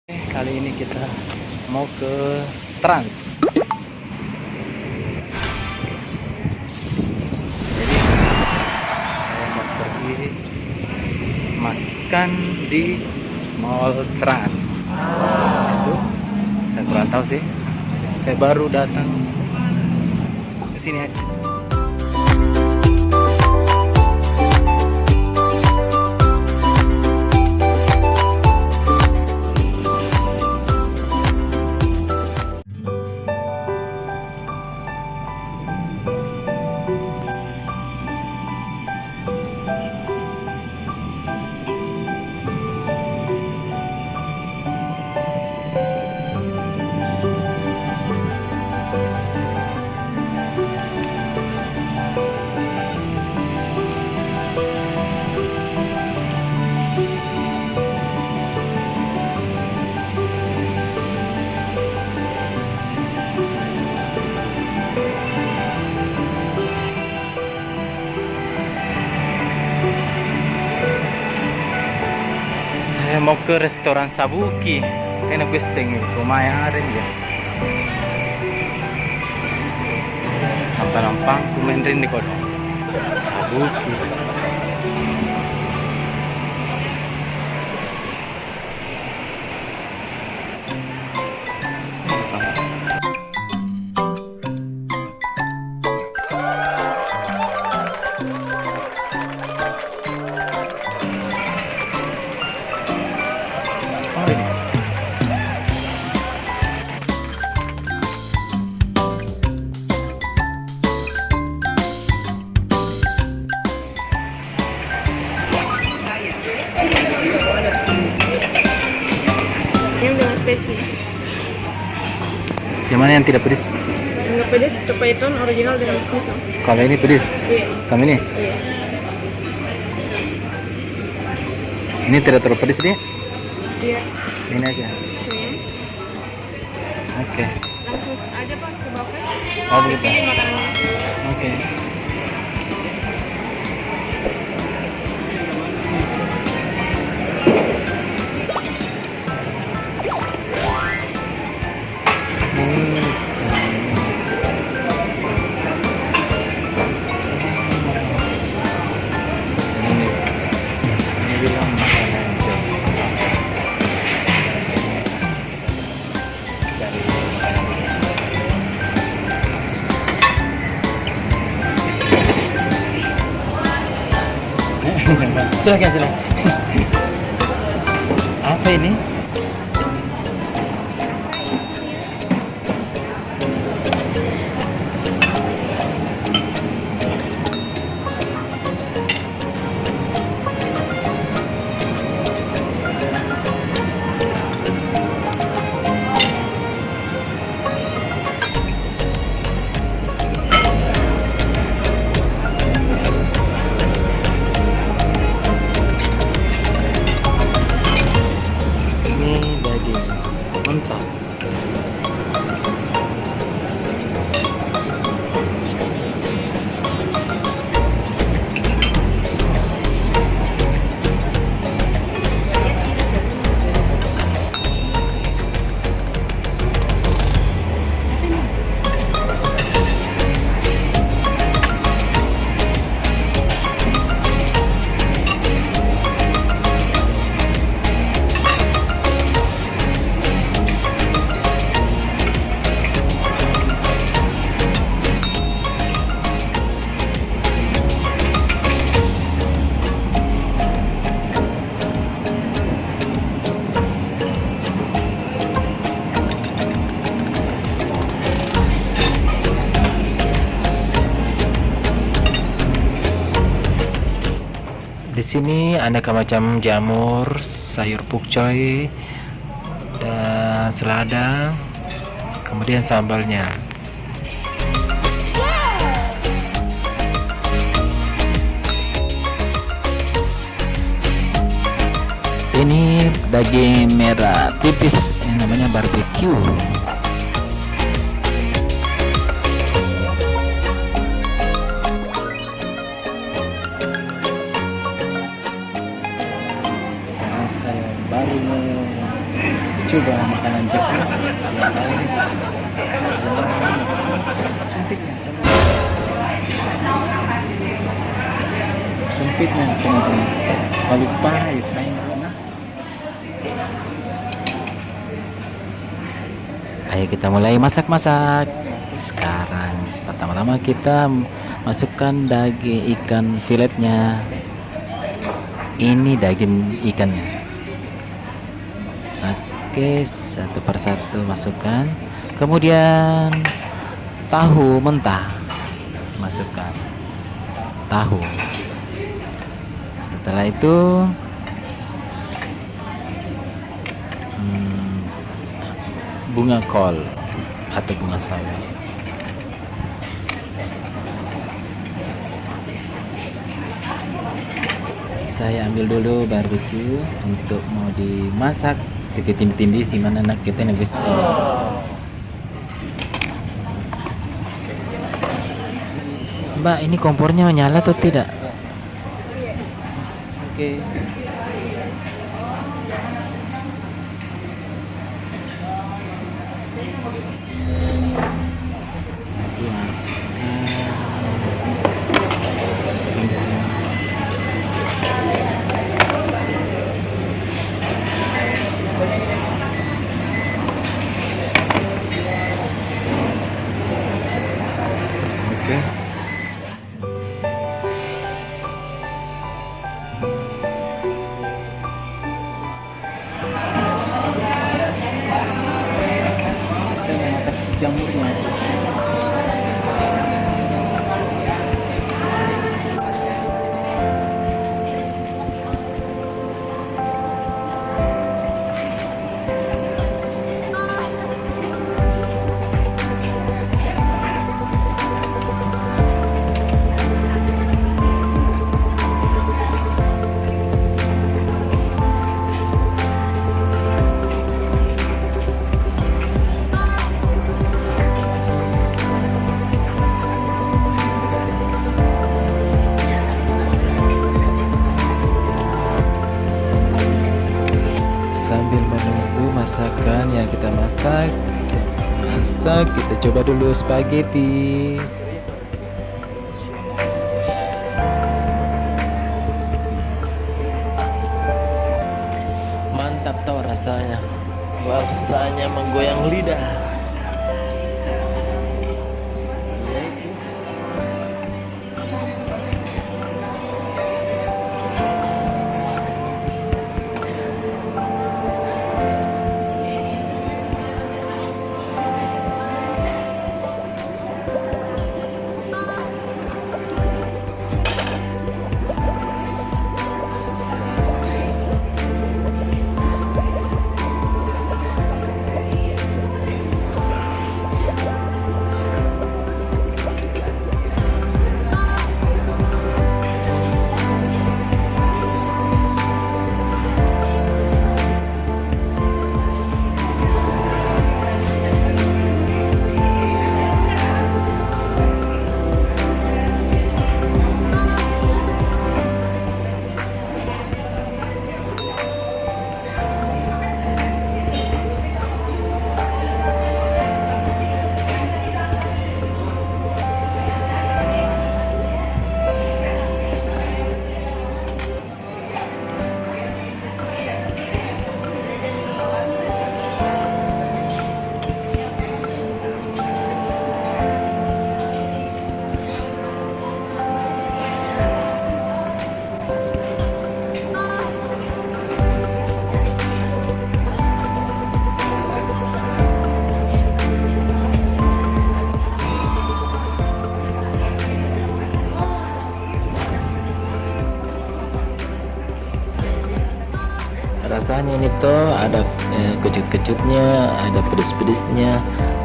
Kali ini kita mau ke Trans. Jadi saya mau pergi makan di Mall Trans. Itu saya kurang tahu sih. Saya baru datang ke sini aja. Saya mau ke restoran Sabuki. Enak guysing lumayan ada ya. Nampang kumenrin di kodong Sabuki. Oh ini. Yang dengan spesi. Yang mana yang tidak pedas? Enggak pedas, Python original dengan miso. Kalau ini pedas. Iya. Sama ini. Iya. Ini tidak terlalu pedas dia. Iya. Ini aja. Iya. Oke. Langsung aja Pak ke buffet. Oh begitu. Pilih makanan. Oke. Ini bilang makanan Jepang. Cari makanan. Silakan. Apa ini? Ini daging mentah. Di sini aneka macam jamur, sayur pukcoy, dan selada, kemudian sambalnya. Ini daging merah tipis, ini namanya barbecue. Sekarang saya baru mau coba makanan Jepang yang paling sumpitnya sumpitnya teman-teman kalau pahit main mana. Ayo kita mulai masak-masak. Sekarang pertama-tama kita masukkan daging ikan filetnya. Ini daging ikannya. Oke, satu persatu masukkan. Kemudian tahu mentah masukkan. Tahu. Setelah itu bunga kol atau bunga sawi. Saya ambil dulu barbeque untuk mau dimasak. Tindi si mana nak kita nih guys. Mbak, ini kompornya nyala atau tidak? Oke. Oke. Saya masak jamurnya. Sambil menunggu masakan yang kita masak, kita coba dulu spaghetti. Mantap tau rasanya menggoyang lidah. Rasanya ini tuh ada kecut-kecutnya, ada pedes-pedesnya,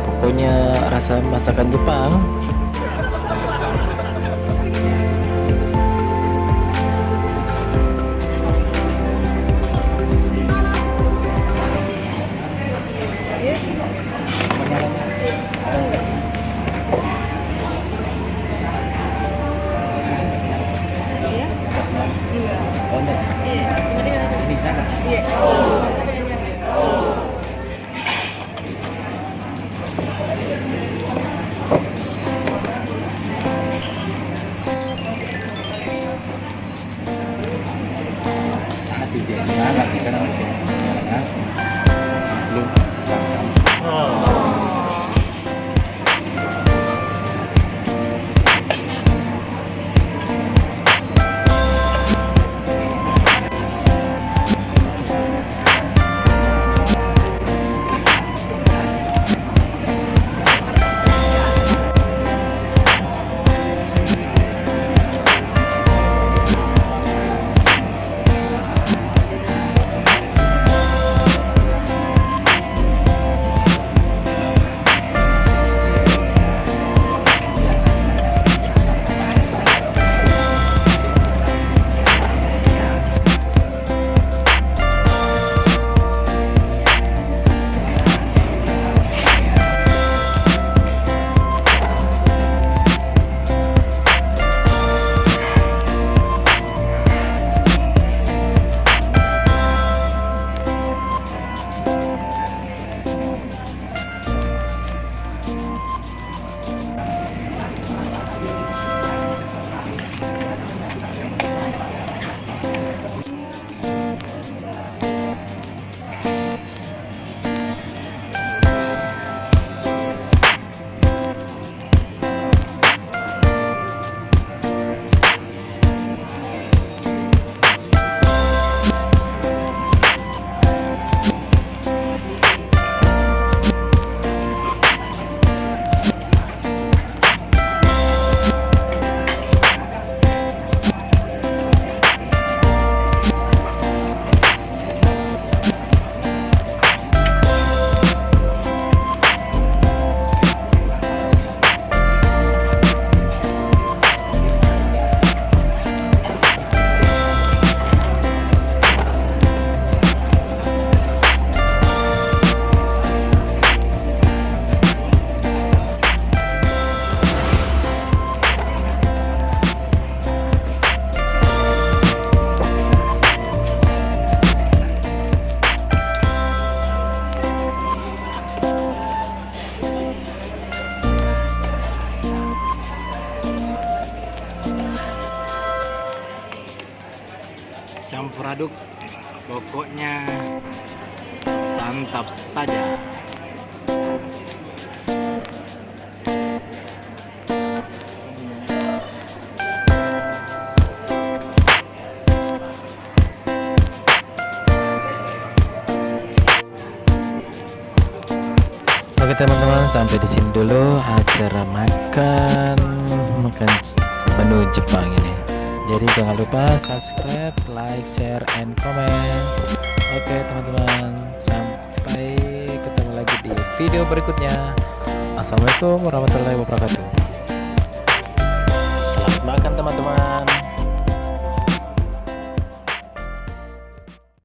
pokoknya rasa masakan Jepang. aduk, pokoknya santap saja. Oke teman-teman, sampai di sini dulu acara makan menu Jepang ini. Jadi jangan lupa subscribe, like, share, and comment. Oke teman-teman, sampai ketemu lagi di video berikutnya. Assalamualaikum warahmatullahi wabarakatuh. Selamat makan teman-teman.